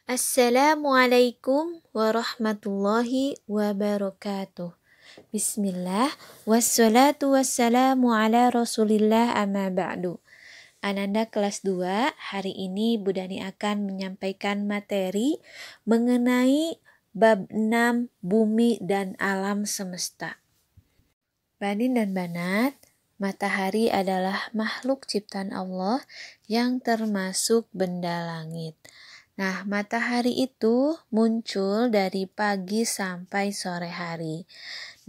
Assalamualaikum warahmatullahi wabarakatuh. Bismillah, wassalatu wassalamu ala rasulillah amma ba'du. Ananda kelas 2, hari ini Bu Dani akan menyampaikan materi mengenai bab 6 bumi dan alam semesta. Banin dan banat, matahari adalah makhluk ciptaan Allah yang termasuk benda langit. Nah, matahari itu muncul dari pagi sampai sore hari.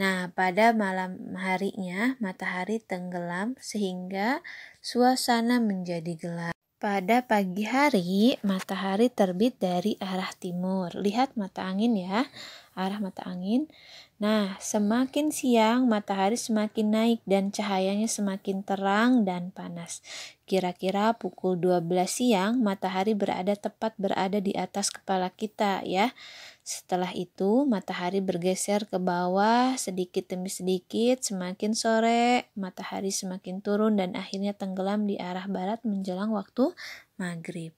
Nah, pada malam harinya matahari tenggelam sehingga suasana menjadi gelap. Pada pagi hari, matahari terbit dari arah timur. Lihat mata angin ya, arah mata angin. Nah, semakin siang matahari semakin naik dan cahayanya semakin terang dan panas. Kira-kira pukul 12 siang matahari tepat berada di atas kepala kita ya. Setelah itu matahari bergeser ke bawah sedikit demi sedikit, semakin sore matahari semakin turun dan akhirnya tenggelam di arah barat menjelang waktu maghrib.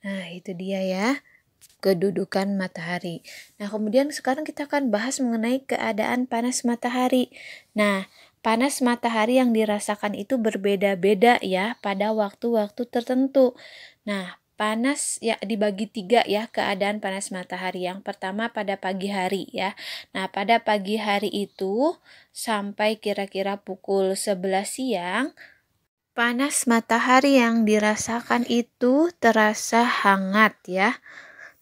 Nah, itu dia ya, kedudukan matahari. Nah, kemudian sekarang kita akan bahas mengenai keadaan panas matahari. Nah, panas matahari yang dirasakan itu berbeda-beda ya pada waktu-waktu tertentu. Nah, panas ya dibagi 3 ya keadaan panas matahari. Yang pertama pada pagi hari ya. Nah, pada pagi hari itu sampai kira-kira pukul 11 siang, panas matahari yang dirasakan itu terasa hangat ya.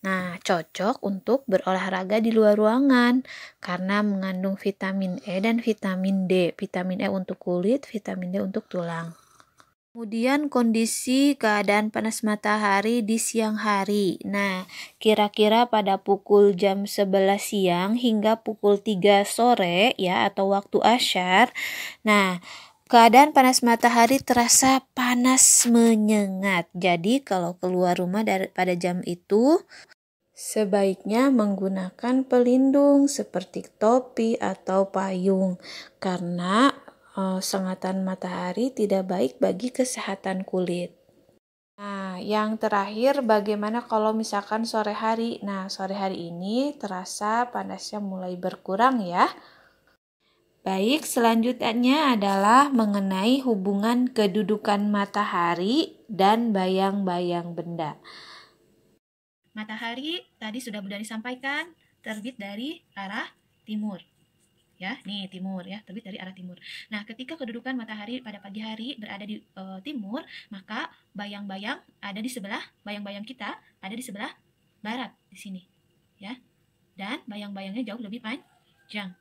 Nah, cocok untuk berolahraga di luar ruangan karena mengandung vitamin E dan vitamin D. Vitamin E untuk kulit, vitamin D untuk tulang. Kemudian kondisi keadaan panas matahari di siang hari. Nah, kira-kira pada pukul jam 11 siang hingga pukul 3 sore ya atau waktu asyar. Nah, keadaan panas matahari terasa panas menyengat. Jadi kalau keluar rumah pada jam itu sebaiknya menggunakan pelindung seperti topi atau payung karena sengatan matahari tidak baik bagi kesehatan kulit. Nah, yang terakhir bagaimana kalau misalkan sore hari? Nah, sore hari ini terasa panasnya mulai berkurang ya. Baik, selanjutnya adalah mengenai hubungan kedudukan matahari dan bayang-bayang benda. Matahari tadi sudah Bu Dani sampaikan terbit dari arah timur. Ya, nih timur ya, terbit dari arah timur. Nah, ketika kedudukan matahari pada pagi hari berada di timur, maka bayang-bayang ada di sebelah, bayang-bayang kita ada di sebelah barat di sini, ya. Dan bayang-bayangnya jauh lebih panjang.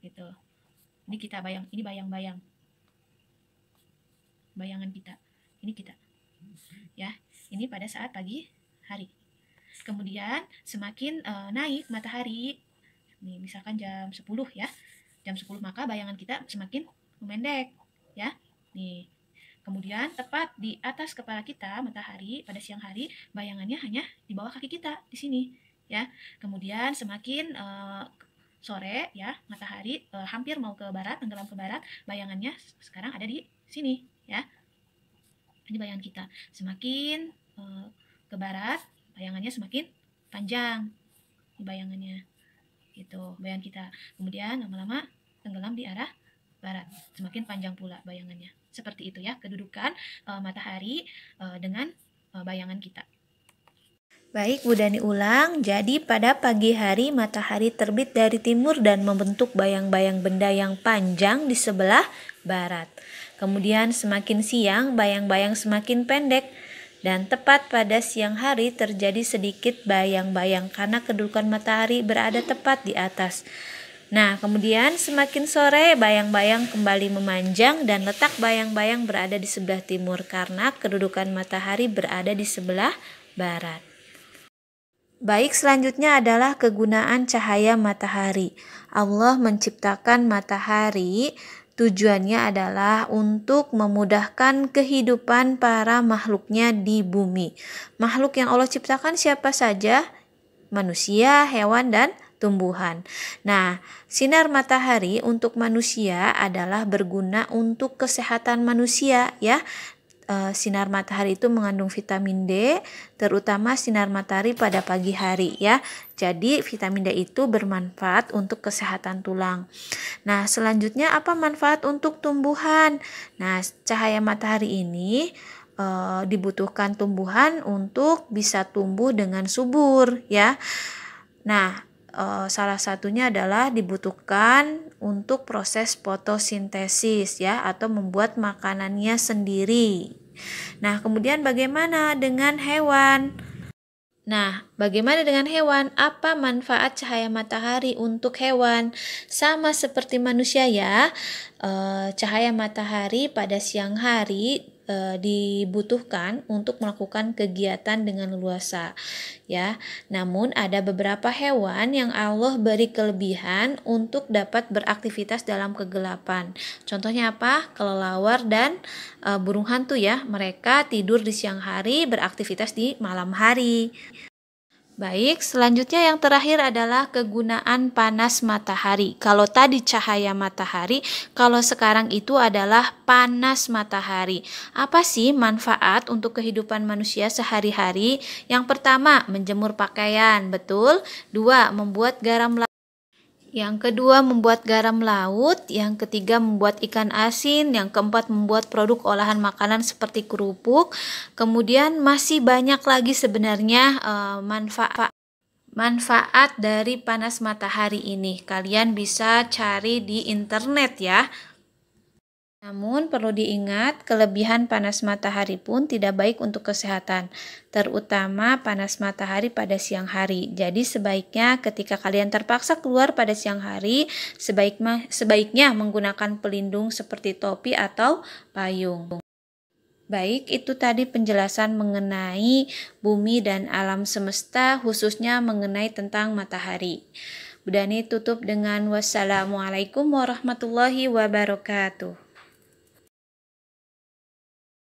Gitu. Ini kita ini bayang-bayang. Bayangan kita. Ini kita. Ya, ini pada saat pagi hari. Kemudian semakin naik matahari, nih misalkan jam 10 ya. Jam 10 maka bayangan kita semakin memendek ya. Nih. Kemudian tepat di atas kepala kita matahari pada siang hari bayangannya hanya di bawah kaki kita di sini ya. Kemudian semakin sore ya, matahari hampir mau ke barat, tenggelam ke barat, bayangannya sekarang ada di sini ya. Ini bayangan kita. Semakin ke barat bayangannya semakin panjang di bayangannya gitu, bayangan kita. Kemudian lama-lama tenggelam di arah barat, semakin panjang pula bayangannya. Seperti itu ya kedudukan matahari dengan bayangan kita. Baik, Bu Dani ulang. Jadi pada pagi hari matahari terbit dari timur dan membentuk bayang-bayang benda yang panjang di sebelah barat. Kemudian semakin siang bayang-bayang semakin pendek. Dan tepat pada siang hari terjadi sedikit bayang-bayang karena kedudukan matahari berada tepat di atas. Nah, kemudian semakin sore bayang-bayang kembali memanjang dan letak bayang-bayang berada di sebelah timur karena kedudukan matahari berada di sebelah barat. Baik, selanjutnya adalah kegunaan cahaya matahari. Allah menciptakan matahari. Tujuannya adalah untuk memudahkan kehidupan para makhluknya di bumi. Makhluk yang Allah ciptakan siapa saja? Manusia, hewan, dan tumbuhan. Nah, sinar matahari untuk manusia adalah berguna untuk kesehatan manusia ya. sinar matahari itu mengandung vitamin D, terutama sinar matahari pada pagi hari ya. Jadi vitamin D itu bermanfaat untuk kesehatan tulang. Nah, selanjutnya apa manfaat untuk tumbuhan? Nah, cahaya matahari ini dibutuhkan tumbuhan untuk bisa tumbuh dengan subur ya. Nah, salah satunya adalah dibutuhkan untuk proses fotosintesis ya, atau membuat makanannya sendiri. Nah, kemudian bagaimana dengan hewan? Nah, bagaimana dengan hewan? Apa manfaat cahaya matahari untuk hewan? Sama seperti manusia ya, cahaya matahari pada siang hari dibutuhkan untuk melakukan kegiatan dengan leluasa ya. Namun ada beberapa hewan yang Allah beri kelebihan untuk dapat beraktivitas dalam kegelapan. Contohnya apa? Kelelawar dan burung hantu ya. Mereka tidur di siang hari, beraktivitas di malam hari. Baik, selanjutnya yang terakhir adalah kegunaan panas matahari. Kalau tadi cahaya matahari, kalau sekarang itu adalah panas matahari. Apa sih manfaat untuk kehidupan manusia sehari-hari? Yang pertama, menjemur pakaian, betul. Dua, membuat garam laut. Yang kedua, membuat garam laut. Yang ketiga, membuat ikan asin. Yang keempat, membuat produk olahan makanan seperti kerupuk. Kemudian masih banyak lagi sebenarnya manfaat dari panas matahari ini. Kalian bisa cari di internet ya. Namun perlu diingat, kelebihan panas matahari pun tidak baik untuk kesehatan, terutama panas matahari pada siang hari. Jadi sebaiknya ketika kalian terpaksa keluar pada siang hari, sebaiknya menggunakan pelindung seperti topi atau payung. Baik, itu tadi penjelasan mengenai bumi dan alam semesta, khususnya mengenai tentang matahari. Udah nih, tutup dengan wassalamualaikum warahmatullahi wabarakatuh.